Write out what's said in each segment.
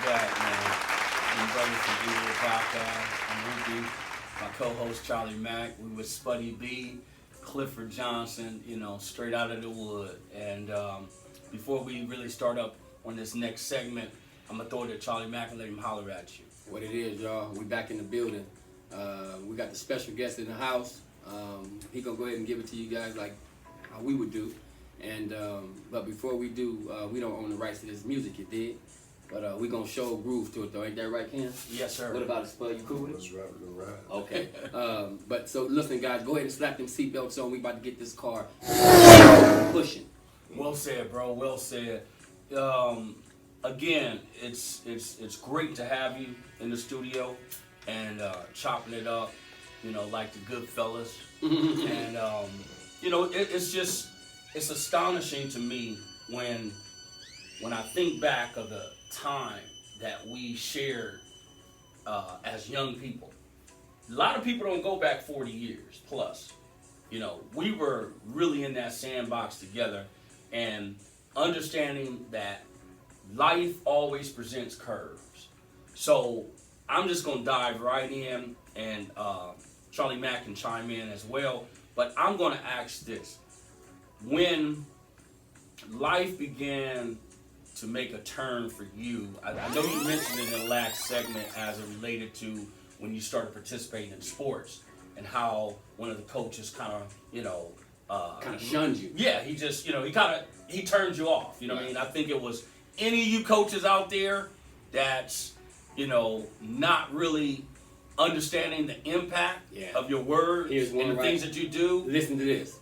back, man. I'm brother from Inglewood, Brotha. I'm Hoopie. My co-host Charley Mack. We with Spuddy B, Clifford Johnson. Straight out of the wood. And before we really start up on this next segment, I'm gonna throw it at Charley Mack and let him holler at you. What it is, y'all. We back in the building. We got the special guest in the house. He gonna go ahead and give it to you guys like how we would do. And but before we do, we don't own the rights to this music, you did. But we gonna show a groove to it though, ain't that right, Ken? Yes, sir. What about it, Spud? You cool with it? Let's ride it, we'll ride. Okay. But so listen, guys, go ahead and slap them seatbelts on. We about to get this car pushing. Well said, bro. Well said. Again, it's great to have you in the studio and chopping it up, like the good fellas. And it's astonishing to me when I think back of the time that we shared as young people. A lot of people don't go back 40 years plus. We were really in that sandbox together and understanding that life always presents curves. So I'm just going to dive right in, and Charley Mack can chime in as well. But I'm going to ask this. When life began to make a turn for you, I know you mentioned it in the last segment as it related to when you started participating in sports and how one of the coaches kind of shunned you. Yeah, he just, he turned you off. You know what I mean? I think it was any of you coaches out there that's, not really understanding the impact of your words and the things that you do. Listen to this.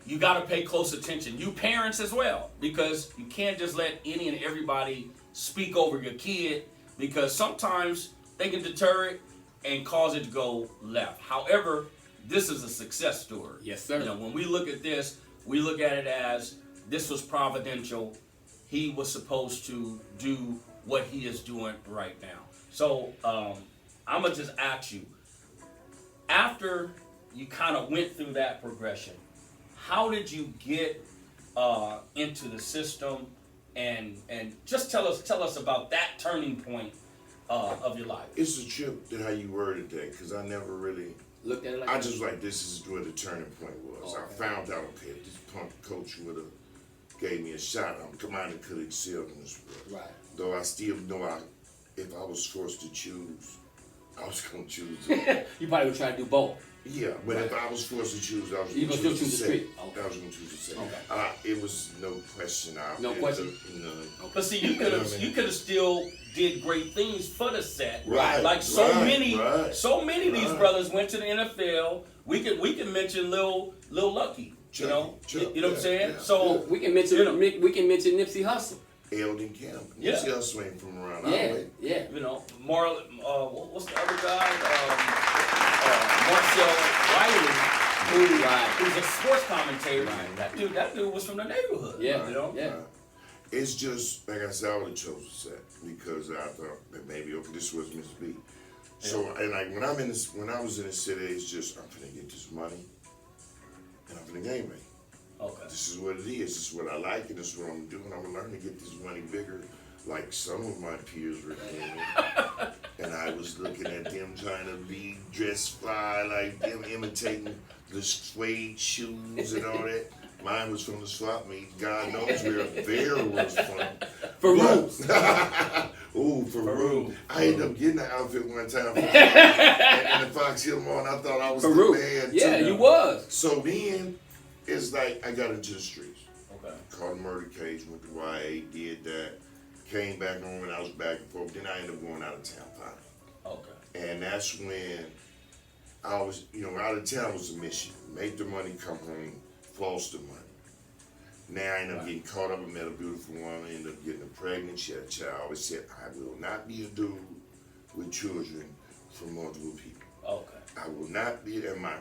You got to pay close attention. You parents as well, because you can't just let any and everybody speak over your kid, because sometimes they can deter it and cause it to go left. However, this is a success story. Yes, sir. When we look at this, we look at it as this was providential. He was supposed to do what he is doing right now. So I'm going to just ask you, after you kind of went through that progression, how did you get into the system, and just tell us about that turning point of your life? It's a trip that how you worded that, because I never really looked at it like I just like, this is where the turning point was. Okay. I found out, okay, if this punk coach would have gave me a shot, I'm commanding could excel in this world. Right. Though I still know if I was forced to choose, I was gonna choose it. You probably would try to do both. Yeah, but if I was forced to choose, I was You gonna gonna choose still choose the street. Okay. I was gonna choose the set. Okay. It was no question. No question? None. But see, you could have still did great things for the set. Right. Like so many of these Right. brothers went to the NFL. We can mention Lil Lucky. Chuck, You know what I'm yeah, saying? yeah. So We can mention Nipsey Hussle. Eldon Campbell. Yeah. You see us swing from around our Yeah, way. yeah. Marlon, what's the other guy? Marcel Riley, who's a sports commentator. Right. That dude was from the neighborhood. Yeah, Yeah. It's just, like I said, I would have chosen set because I thought that maybe, okay, this was Miss B. So, and like when I was in the city, it's just, I'm finna get this money and I'm finna game it. Okay. This is what it is. This is what I like, and this is what I'm doing. I'm gonna learn to get this money bigger, like some of my peers were doing. And I was looking at them trying to be dressed fly, like them imitating the suede shoes and all that. Mine was from the swap meet. God knows where there was from. Farouk. Ooh, Farouk. I ended up getting the outfit one time in the Fox Hill Mall, and I thought I was Farouk. the man. Yeah, too. you was. So then, it's like I got into the streets. Okay. Caught a murder case, went to YA, did that. Came back home and I was back and forth. Then I ended up going out of town finally. Okay. And that's when I was, out of town was a mission. Make the money, come home, floss the money. Now I ended up getting caught up. I met a beautiful woman, ended up getting her pregnant. She had a child. I always said, I will not be a dude with children from multiple people. Okay. I will not be, and my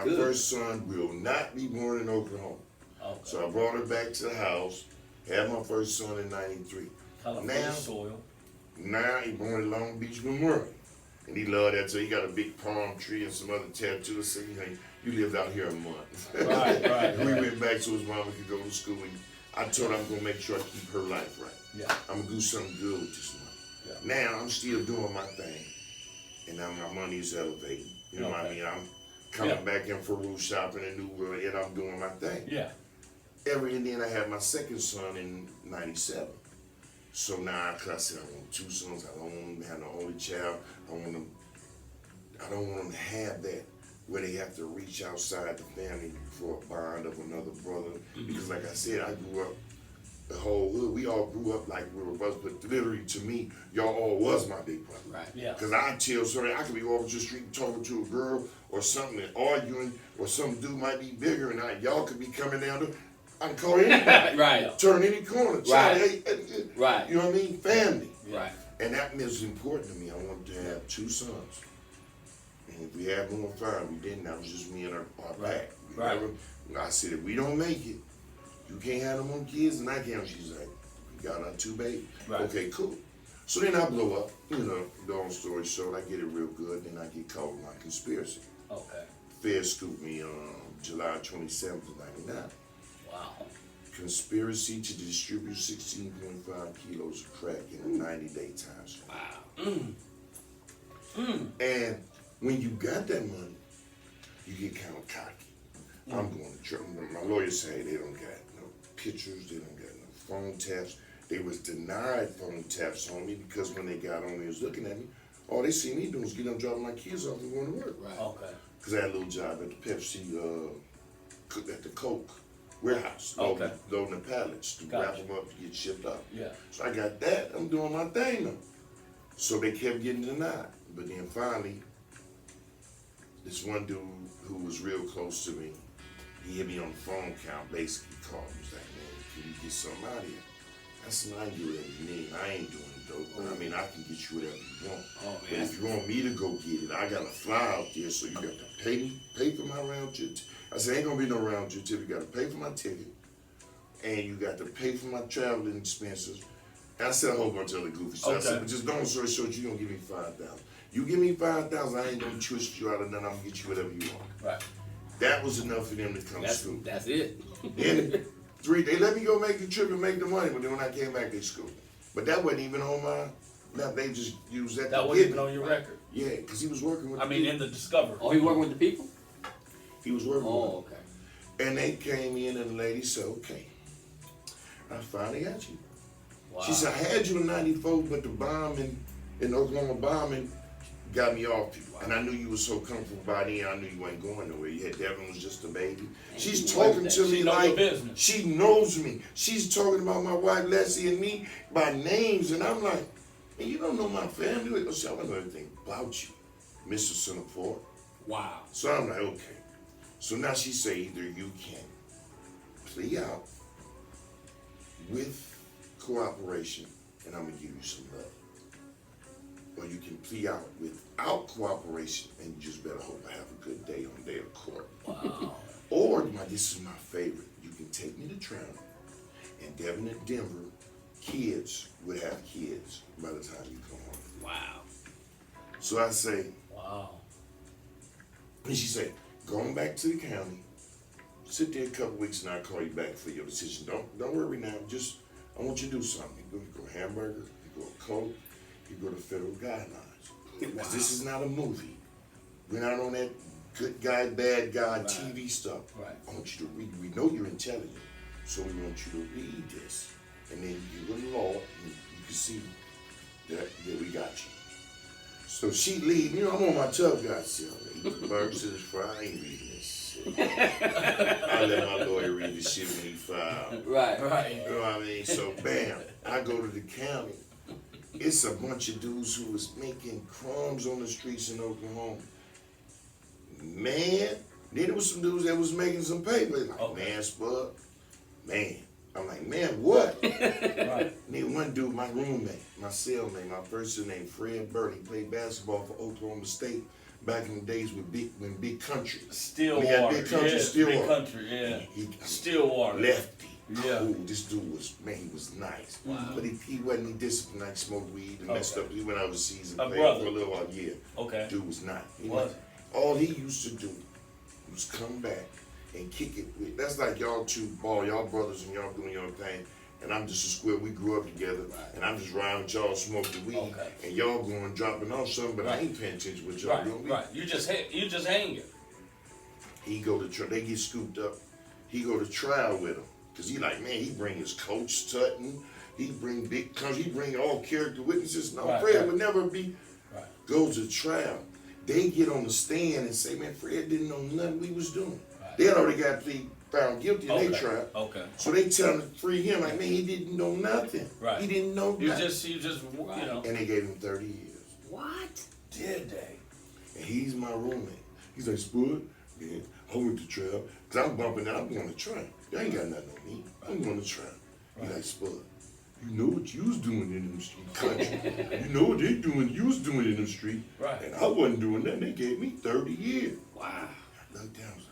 good. first son will not be born in Oklahoma. Okay. So I brought her back to the house, had my first son in '93. California soil. Now he born in Long Beach, Memorial. And he loved that, so he got a big palm tree and some other tattoos. So you lived out here a month. Right. And we went back so his mama could go to school. And I told her I'm gonna make sure I keep her life right. Yeah. I'm gonna do something good with this money. Now I'm still doing my thing, and now my money's elevating. You know what I mean? I'm coming back in for roof shopping in New World, and I'm doing my thing. Yeah. And then I had my second son in '97. So now, cause I said I want 2 sons. I don't want them to have the only child. I don't want them to have that where they have to reach outside the family for a bond of another brother. Because like I said, I grew up, the whole hood, we all grew up like we were brothers, but literally to me, y'all all was my big brother. Right. Yeah. Because I tell somebody, I could be off the street talking to a girl or something and arguing, or some dude might be bigger and y'all could be coming down to, I can call anybody. Right. Turn any corner. Charley, Right. You know what I mean? Family. Right. And that was important to me. I wanted to have 2 sons. And if we had more, fine. We didn't. That was just me and our pack. Right. I said, if we don't make it, you can't have no more kids, and I can't. She's like, we got our 2 babies. Right. Okay, cool. So then I blow up. You know, long story short, I get it real good. Then I get caught with my conspiracy. Okay. Fed scooped me on July 27th, 99. Wow. Conspiracy to distribute 16.5 kilos of crack in a 90-day time span. Wow. And when you got that money, you get kind of cocky. I'm going to church. My lawyers say they don't got no pictures, they don't got no phone taps. They was denied phone taps on me because when they got on me, was looking at me, all they see me doing is getting up, dropping my kids off and going to work. Right. Okay. Because I had a little job at the Pepsi, at the Coke warehouse, Okay. loading the pallets to Gotcha. wrap them up to get shipped out. Yeah. So I got that. I'm doing my thing now. So they kept getting denied. But then finally, this one dude who was real close to me, he hit me on the phone count, basically called me. He was like, man, can you get something out of here? I said, I can get whatever you need. I ain't doing dope, but I mean, I can get you whatever you want. Oh, But man. if you want me to go get it, I gotta fly out there, so you got to pay for my round trip. I said, ain't gonna be no round trip. You gotta pay for my ticket, and you got to pay for my traveling expenses. And I said a whole bunch of other goofy stuff. I said, but just don't story short, you gonna give me 5,000. You give me 5,000, I ain't gonna twist you out of nothing. I'm gonna get you whatever you want. Right. That was enough for them to come school. That's it. Then they let me go make the trip and make the money, but then when I came back, they schooled me. But that wasn't even on my. Now they just used that. That to wasn't get even me. on your record. Yeah, because he was working with. I mean, in the Discover. Oh, he working with the people? He was working. Oh, with okay. them. And they came in, and the lady said, "Okay, I finally got you." Wow. She said, "I had you in '94, but the bombing in Oklahoma bombing got me off you. And I knew you were so comfortable by then. I knew you ain't going nowhere. You had Devin was just a baby. She's talking to me She know like your business. she knows me. She's talking about my wife Leslie and me by names, and I'm like, man, you don't know my family. I said, I don't know anything about you, Mr. Singapore. Wow. So I'm like, okay. So now she say either you can plea out with cooperation, and I'm gonna give you some love, or you can plea out without cooperation, and you just better hope I have a good day on day of court. Wow. Or this is my favorite. You can take me to trial, and Devin and Denver kids would have kids by the time you come home. Wow. So I say, Wow. and she say, going back to the county, sit there a couple weeks and I'll call you back for your decision. Don't worry now. Just I want you to do something. You go hamburger, you go Coke, you go to federal guidelines. Because this is not a movie. We're not on that good guy, bad guy TV stuff. Right. I want you to read. We know you're intelligent, so we want you to read this. And then you go to law, and you can see that we got you. So she leave, you know, I'm on my tough guy still. Eat the burgers to the fry, I ain't reading this shit. I let my lawyer read the shit when he filed. Right. Right. You know what I mean? So bam, I go to the county. It's a bunch of dudes who was making crumbs on the streets in Oklahoma. Man, then there was some dudes that was making some paper. Like, Okay. man, Spud, man. I'm like, man, what? Right. And then one dude, my roommate, my cellmate, my person named Fred Bird, he played basketball for Oklahoma State back in the days when Big Country. Stillwater. We had Big Country, Yes, Stillwater. Big Country, yeah. He Stillwater. lefty. Yeah. Cool. This dude was, man, he was nice. Wow. But he wasn't any disciplined, like smoked weed and messed up. He went overseas and A played brother. for a little while. Yeah. Okay. Dude was not. Was All he used to do was come back and kick it with. That's like y'all two ball, y'all brothers and y'all doing your thing. and I'm just a square. We grew up together, and I'm just riding with y'all smoking weed, and y'all going dropping off something, but I ain't paying attention what y'all doing. Right. You just hanging. He go to they get scooped up. He go to trial with him, cause he like, man, he bring his coach Tutton, he bring he bring all character witnesses. No, Fred would never be. Right. Goes to trial. They get on the stand and say, man, Fred didn't know nothing we was doing. Right. They had already got found guilty in their trial. Okay. So they tell him to free him, like, man, he didn't know nothing. Right. He didn't know nothing. You just, you know. And they gave him 30 years. What? Did they? And he's my roommate. He's like, Spud, man, I went to trial. Cause I'm bumping that, I'm going to trial. They ain't got nothing on me. I'm going to trial. He's like, Spud, you know what you was doing in them street country. You know what they doing, you was doing in them street. Right. And I wasn't doing that. They gave me 30 years. Wow. I looked down, I was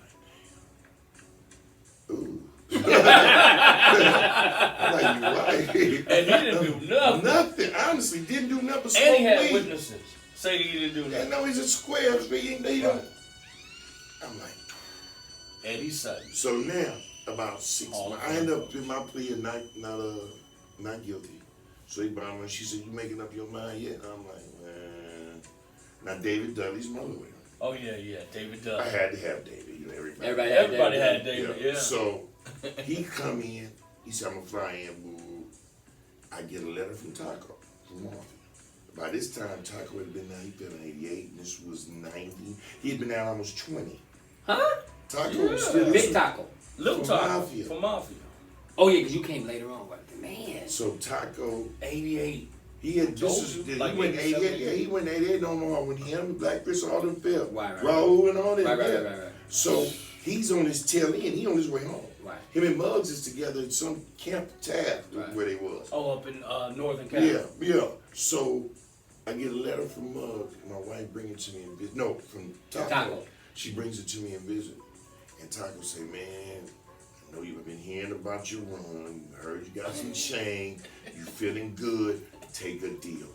like, ooh. I'm like, you right. And he didn't do nothing. Nothing. Honestly, didn't do nothing. And he had weed. witnesses say he didn't do And nothing. no, he's a square. They don't. I'm like, Eddie Sutton. so now about 6 months, I end up in my plea of not guilty. So he brought me. She said, "You making up your mind yet?" And I'm like, man. Now David Dudley's my lawyer. Oh yeah, David Dudley. I had to have David. You know, Everybody had David. Yeah. So he come in. He said, "I'm gonna fly in, boo." I get a letter from Taco from Mafia. By this time, Taco had been down. He been in '88, and this was '90. He had been down almost 20. Huh? Taco was still Big Taco. Little for Taco. Mafia. For Mafia. Oh yeah, because you came later on. Man. So Taco, 88. he had he went 88. Yeah, he went 88 on Omaha when him, Black Chris, all them fell. Right. Raul and all that. Right. So he's on his tail end. He on his way home. Right. Him and Muggs is together at some camp tab where they was. Oh, up in Northern California. Yeah. So I get a letter from Muggs. My wife bring it to me and visit. No, from Taco. She brings it to me and visit. And Taco say, man, I know you've been hearing about your run. Heard you got some change. You feeling good. Take a deal.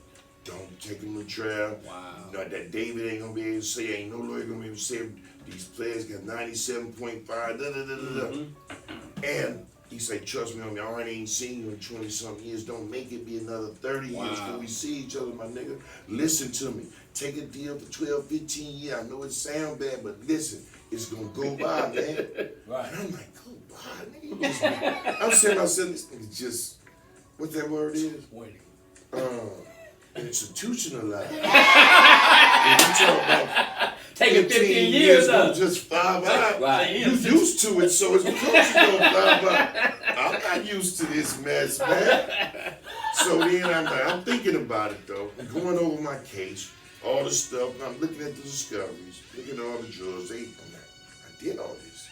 Don't take him to trial. Wow. You know, that David ain't gonna be able to say, ain't no lawyer gonna be able to say these players got 97.5, And he say, trust me, I already ain't seen you in 20-something years. Don't make it be another 30 years before we see each other, my nigga. Listen to me. Take a deal for 12, 15 years. I know it sound bad, but listen, it's gonna go by, man. Right. And I'm like, go by, nigga. I'm saying myself, this nigga just, what that word is? Waiting. Institutionalized. And you talk about taking 15 years up. Just 5 out. Right. You used to it, so it's because you gonna 5 out. I'm not used to this mess, man. So then I'm thinking about it though. I'm going over my case, all the stuff. And I'm looking at the discoveries, looking at all the drugs. I did all this.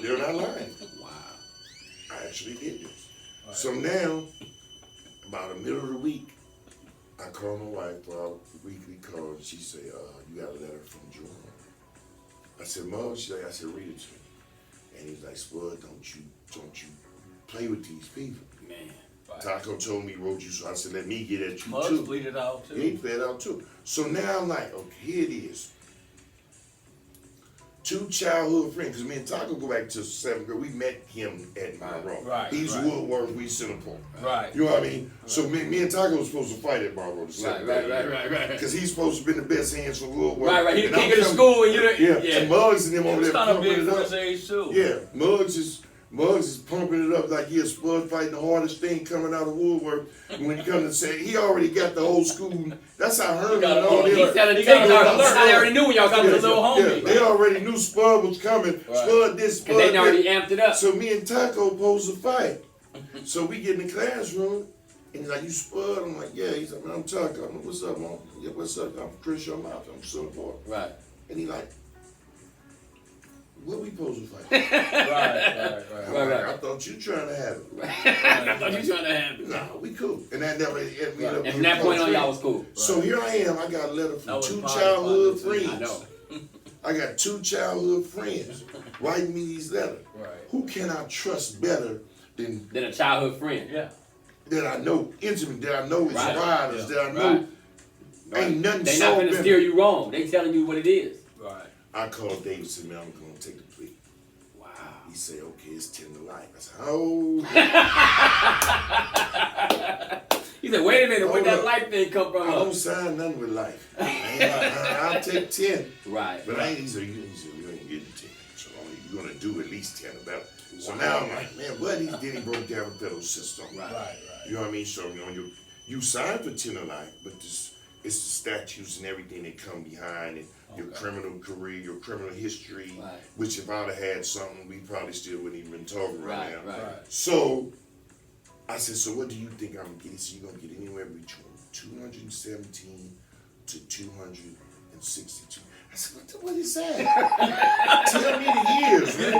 They're not lying. Wow. I actually did this. Right. So now, about the middle of the week, I call my wife for our weekly call, and she say, you got a letter from Jerome. I said, Mom, I said, read it to me. And he's like, Spud, don't you play with these people. Man. Right. Taco told me he wrote you, so I said, let me get at you Muggs too. bleeded out too. He played out too. So now I'm like, okay, here it is. 2 childhood friends, because me and Taco go back to 7th grade. We met him at Monroe. Right, He's right. Woodworth, we Center Point. Right. You know what I mean? Right. So me and Taco was supposed to fight at Monroe. Right. Because he's supposed to be the best hands for Woodworth. Right. He the king of the school, and yeah. And Muggs and them over there kind of pumping big it for up. his age too. Yeah, Muggs is pumping it up like he a Spud fighting the hardest thing coming out of Woodworth. When you come to say, he already got the whole school. That's how Herman and all them. He's telling I already knew when y'all got the little homie. Yeah, they already knew Spud was coming. Right. Spud this, Spud that. They already that. amped it up. So me and Taco posed to fight. So we get in the classroom, and he's like, you Spud? I'm like, yeah. He's like, man, I'm Taco. I'm like, what's up, Mom? Yeah, what's up? I'm Chris, your mouth. I'm so important. Right. And he like, what we supposed to fight? Right. I thought you trying to have it. I thought you trying to have it. Nah, we cool. And that never ended up. And from that point on, y'all was cool. So here I am. I got a letter from 2 childhood friends. I know. I got 2 childhood friends writing me these letters. Right. Who can I trust better than a childhood friend? Yeah. That I know intimate, that I know is riders, that I know ain't nothing They so not gonna better. steer you wrong. They telling you what it is. Right. I called David and said, man, I'm going to take the plea. Wow. He said, okay, it's 10 to life. I said, oh. He said, wait a minute, where'd that Hold up. life thing come from? I don't sign nothing with life. I'll take 10. Right. But I ain't, he said, you ain't getting 10. So you're going to do at least 10 about it. So now I'm like, man, what? Then he broke down the federal system. Right. You know what I mean? So, you signed for 10 to life, but it's the statutes and everything that come behind it. Your criminal career, your criminal history, which if I'd have had something, we probably still wouldn't even been talking right now. Right. So I said, so what do you think I'm gonna get? He said, you're gonna get anywhere between 217 to 262. I said, what is that? Tell me the years, man.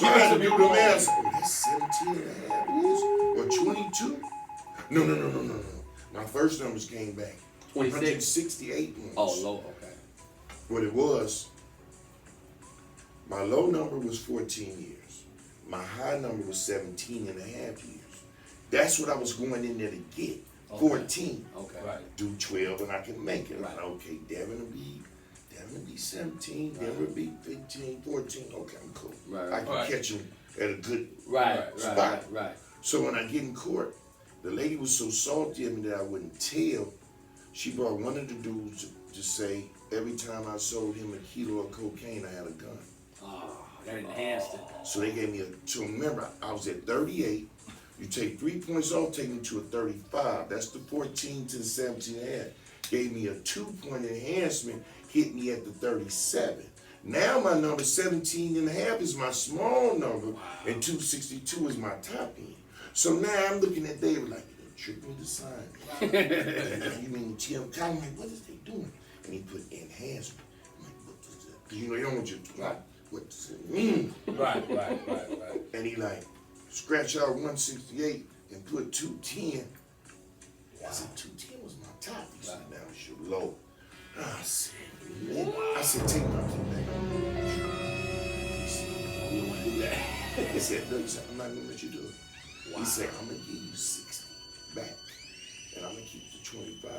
So I had to do the math. So that's 17 and a half years or 22? No. My first numbers came back. 168 months. Oh, low, okay. What it was, my low number was 14 years. My high number was 17 and a half years. That's what I was going in there to get, 14. Okay. Right. Do 12 and I can make it. Right. Okay, Devin will be 17, Devin will be 15, 14. Okay, I'm cool. Right. I can catch him at a good Right. So when I get in court, the lady was so salty at me that I wouldn't tell. She brought one of the dudes to say every time I sold him a kilo of cocaine, I had a gun. Oh, that enhanced it. So they gave me so remember, I was at 38. You take 3 points off, take me to a 35. That's the 14 to the 17 and a half. Gave me a 2-point enhancement, hit me at the 37. Now my number 17 and a half is my small number, and 262 is my top end. So now I'm looking at David like, you tricked me to sign. And you mean Tim? I'm like, what is they doing? And he put enhancement. I'm like, what does that? Because you don't want you to, what does it mean? Right. And he like, scratch out 168 and put 210. I said, 210 was my top. He said, now it's your low. I said, man. I said, take my key back. He said, no, we don't want to do that. He said, no, I'm not going to let you do it. He said, I'm going to give you 60 back. And I'm going to keep the 25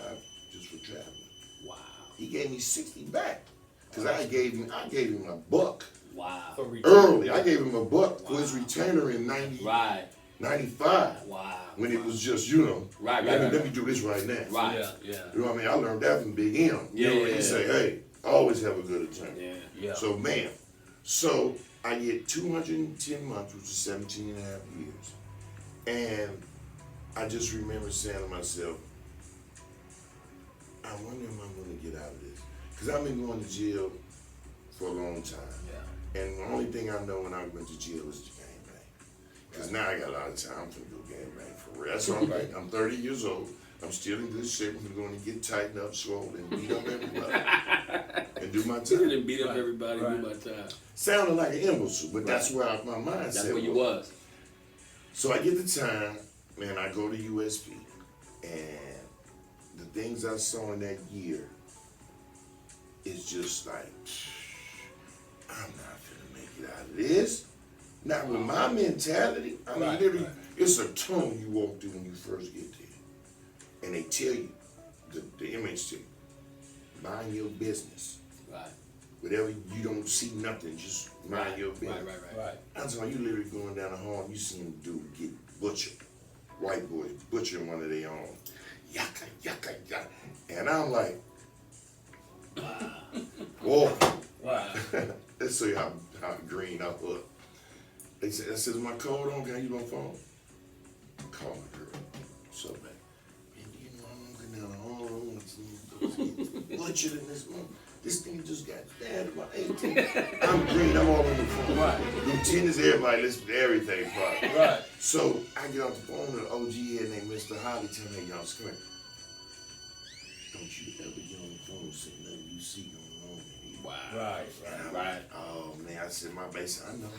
just for traveling. Wow. He gave me 60 back. Because I gave him a buck. Wow. Early. I gave him a buck for his retainer in 95. Wow. When it was just, Right. let me do this right now. Right. Yeah. You know what I mean? I learned that from Big M. He say, hey, always have a good attorney. Yeah. So, man, so I get 210 months, which is 17 and a half years. And I just remember saying to myself, I wonder if I'm going to get out of this. Because I've been going to jail for a long time. Yeah. And the only thing I know when I went to jail was the gangbang. Because now I got a lot of time to go gangbang for real. That's all right. I'm 30 years old. I'm still in good shape. I'm going to get tightened up, swollen, and beat up everybody. And do my He time. didn't beat up everybody, do my time. Sounded like an imbecile, but that's where my mindset That's where you was. So I get the time, man, I go to USP. And the things I saw in that year is just like, I'm not gonna make it out of this. Not with my mentality. I mean, literally, it's a tunnel you walk through when you first get there. And they tell you, the inmates tell you, mind your business. Right. Whatever, you don't see nothing, just mind your business. Right. I'm talking, you literally going down the hall, you see them dude get butchered. White boys butchering one of their own. Yaka. And I'm like, whoa. Wow. Let's see how green I look. They said, I said, is my code on? Can I use my phone? Call my girl. So bad. Man, do you know I'm looking down the hall and butchered in this month? This thing just got bad about 18. I'm green, I'm all on the phone. Right. Lieutenants, everybody listen to everything, probably. Right. So I get off the phone and an OG here named Mr. Holly tell me, y'all, come here. Don't you ever get on the phone and say nothing you see going on in here. Wow. Right. Oh man, I said my base, I know.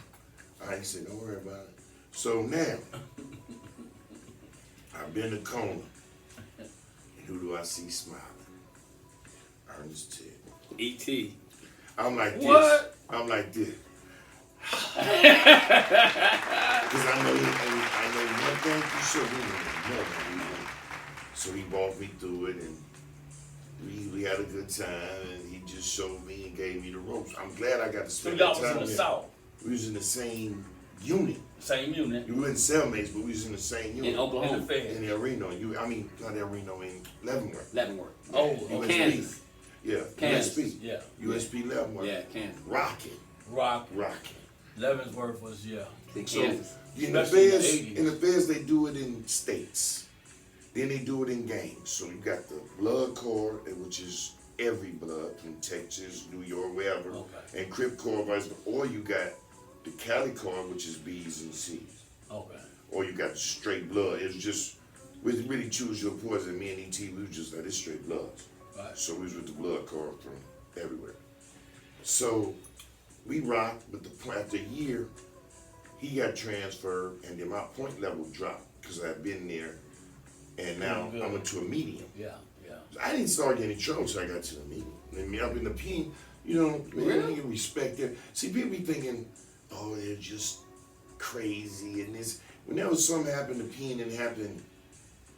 I ain't said, don't worry about it. So now, I've been to Kona. And who do I see smiling? Ernest Ted. E.T. I'm like this. What? I'm like this. Because I know one thing for sure. So he walked me through it, and we had a good time, and he just showed me and gave me the ropes. I'm glad I got to So spend y'all that was time in the with him. South. We was in the same unit. Same unit. We weren't cellmates, but we was in the same unit. In Oklahoma. In the Fed. In El Reno. Not El Reno, in Leavenworth. Leavenworth. Oh, USP. Kansas. Yeah, Kansas. USP. Yeah. USP Leavenworth. Yeah, Kansas. Rock. Rocking. Leavenworth was, In So, Kansas. in the Especially in the feds, 80s. in the feds, they do it in states. Then they do it in gangs. So you got the Blood Corps, which is every blood from Texas, New York, wherever, Okay. and Crip Corps, or you got the Cali Corps, which is B's and C's, Okay. or you got the straight blood. It's just we really choose your poison. Me and ET, we was just like it's straight bloods. Right. So we was with the Blood Corps from everywhere. So we rocked, but after a year, he got transferred, and then my point level dropped because I'd been there, and now Good. I went to a medium. Yeah, yeah. I didn't start getting in trouble until I got to the medium. I mean, up in the pen, you know, man, you respect it. See, people be thinking, oh, they're just crazy and this. Whenever something happened to pen, it happened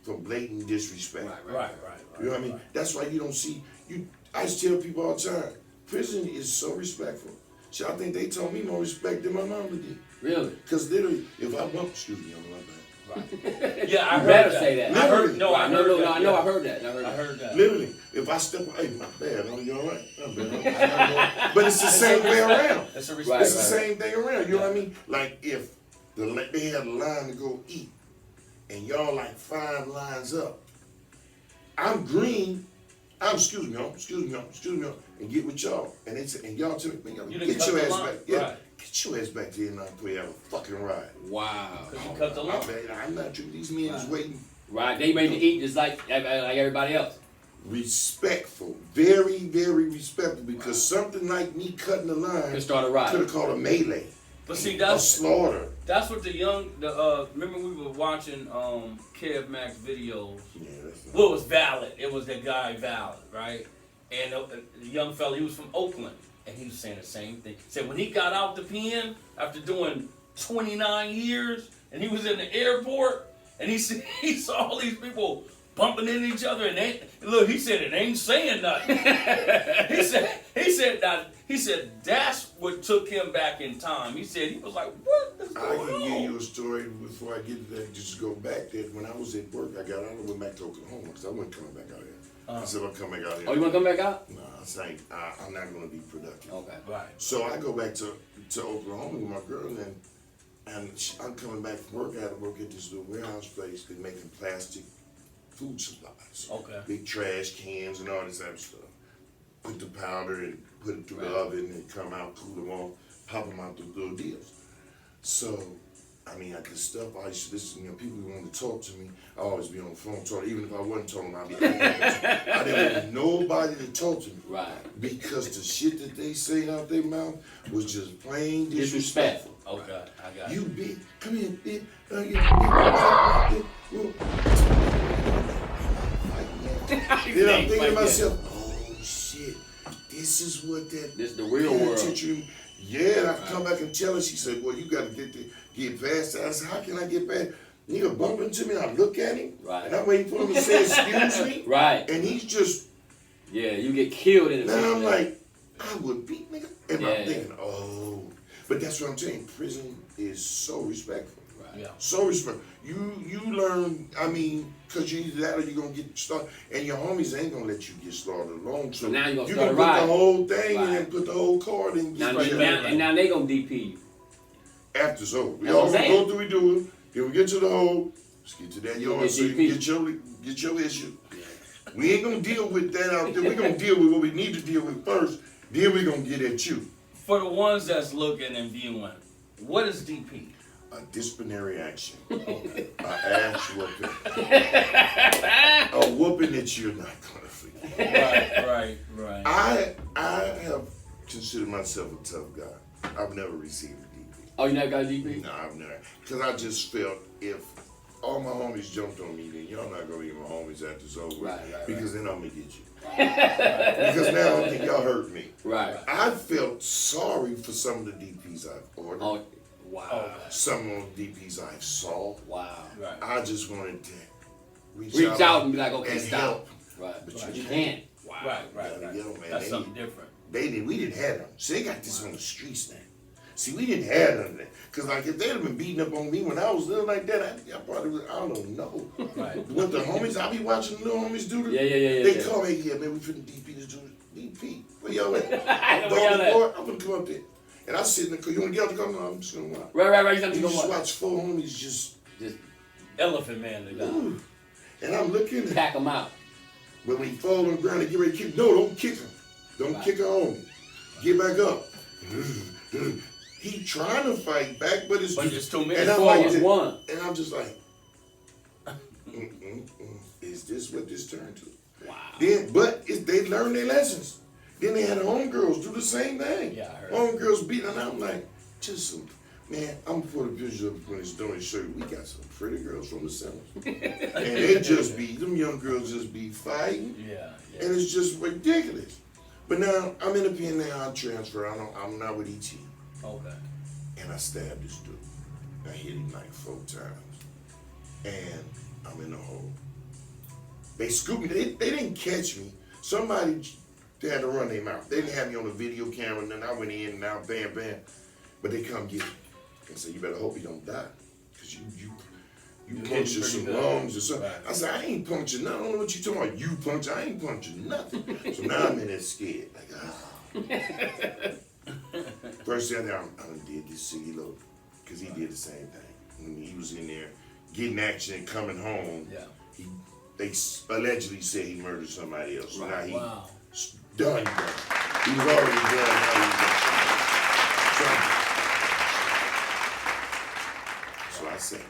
for blatant disrespect. Right. You know what I mean? That's why you don't see you. I just tell people all the time, prison is so respectful. See, I think they told me more respect than my mama did. Really? Cause literally, if I bump, excuse me, I'm my bad. Right. Yeah, I You heard better that. say that. I heard. Literally. No, I heard that. I know. I heard that. I heard that. Literally, if I step, hey, my bad, oh, you all right? My bad. But it's the same way around. That's a Right, respect. It's the same thing around. You know what I mean? Like if they had a line to go eat, and y'all like 5 lines up, I'm green. Excuse me, and get with y'all. And they say, and y'all tell me, man, y'all You didn't get cut your the ass line. back. Yeah, Right. get your ass back there and I'll play have a fucking ride. Wow. You cut the line. I'm not tripping. These men is waiting. Right. They ready to eat just like everybody else. Respectful, very, very respectful, because something like me cutting the line Could start a could riot. have called a melee, But see, a that's slaughter. what remember we were watching Kev Max videos. Yeah, that's not. Well, it was Valid. It was that guy Valid, right? And the young fella, he was from Oakland, and he was saying the same thing. He said when he got out the pen after doing 29 years, and he was in the airport, and he saw all these people bumping into each other, and he said it ain't saying nothing. he said that's what took him back in time. He said he was like, what is I going can give on? you a story before I get to that. Just go back there. When I was at work, I went back to Oklahoma because I wasn't coming back out here. I said I'm coming back out here. Oh, you want to come back out? No, I'm not going to be productive. Okay. Right. So I go back to Oklahoma with my girl, and I'm coming back from work. I had to work at this little warehouse place. They're making plastic food supplies. Okay. Big trash cans and all this other stuff. Put the powder and put it through the oven and come out, cool them off, pop them out through little deals. So, I mean, I could stuff. I used to listen, people who wanted to talk to me, I always be on the phone talking. Even if I wasn't talking, I'd be I didn't want nobody to talk to me. Right. Because the shit that they say out their mouth was just plain disrespectful. Okay, I got You it. bitch, come here, bitch. Then I'm thinking to myself, oh shit, this is what that. This the real parent world. teacher. Yeah, and I come back and tell her. She said, well, you got to get past that. I said, how can I get past? Nigga bump into me, I look at him, Right. and I'm waiting for him to say excuse me. Right. And he's just, Yeah, you get killed in the now I'm situation. like, I would beat nigga. And Yeah, I'm thinking, oh. But that's what I'm saying. Prison is so respectful. Yeah. So respectful. You learn, I mean, because you either that or you're going to get started. And your homies ain't going to let you get slaughtered alone. So now you're gonna you start a put riot. the whole thing Right. and then put the whole card in. Now, Get now they gonna DP you. after it's over. We That's all what I'm gonna go through, we do it. Then we get to the hole. Let's get to that You yard get so you DP. can get your issue. We ain't gonna deal with that out there. We're gonna deal with what we need to deal with first. Then we're gonna get at you. For the ones that's looking and viewing, what is DP? A disciplinary action. A ass whooping. A whooping that you're not gonna forget. Right. I have considered myself a tough guy. I've never received a DP. Oh, you never got a DP? No, I've never. Because I just felt if all my homies jumped on me, then y'all not going to be my homies after it's over. Right. Because then I'm going to get you. Because now I don't think y'all hurt me. Right. I felt sorry for some of the DPs I've ordered. Oh, wow. Some of the DPs I've saw. Wow. Right. I just wanted to reach Out and be like, okay, and stop. help. Right. But you can't. Right. Gotta get 'em, man. That's They something need- different. we didn't have them. So they got this on the streets now. See, we didn't have none of that. Cause like if they'd have been beating up on me when I was little like that, I probably would, I don't know. Right. What the homies, I be watching the little homies do this. Yeah. They call me, yeah, man, we finna DP this dude. DP, where y'all at? Where y'all at? I'm gonna come up there. And I sit in the car, you wanna get out the car? No, I'm just gonna watch. Right. You You just watch. watch four homies just Elephant man, they got. ooh. And I'm looking at Pack them out. when we fall on the ground and get ready to kick, no, don't kick him. Don't kick her on me. Get back up. He trying to fight back, but it's too many. and I'm Four like, was one. and I'm just like, is this what this turned to? Wow. Then, but they learned their lessons. Then they had homegirls do the same thing. Yeah, I heard. Homegirls beating, and I'm like, just some, man, I'm gonna put a picture up when it's done and show you, we got some pretty girls from the center. And they just be, them young girls just be fighting. Yeah. And it's just ridiculous. But now, I'm in the pen now, I transfer, I'm not with ET. Okay. And I stabbed this dude. I hit him like 4 times. And I'm in the hole. They scooped me. They didn't catch me. Somebody had to run their mouth. They didn't have me on the video camera, and then I went in and out, bam. But they come get me and say, you better hope you don't die. Because you punctured some lungs or something. Right. I said, I ain't punctured nothing. I don't know what you talking about. You punctured. I ain't punctured nothing. So now I'm in there scared. Like, First thing I done did this Siggy Low, because he did the same thing. When he was in there getting action and coming home, Yeah. they allegedly said he murdered somebody else. So now he Wow. done. He was already done. Now he's done. So I said,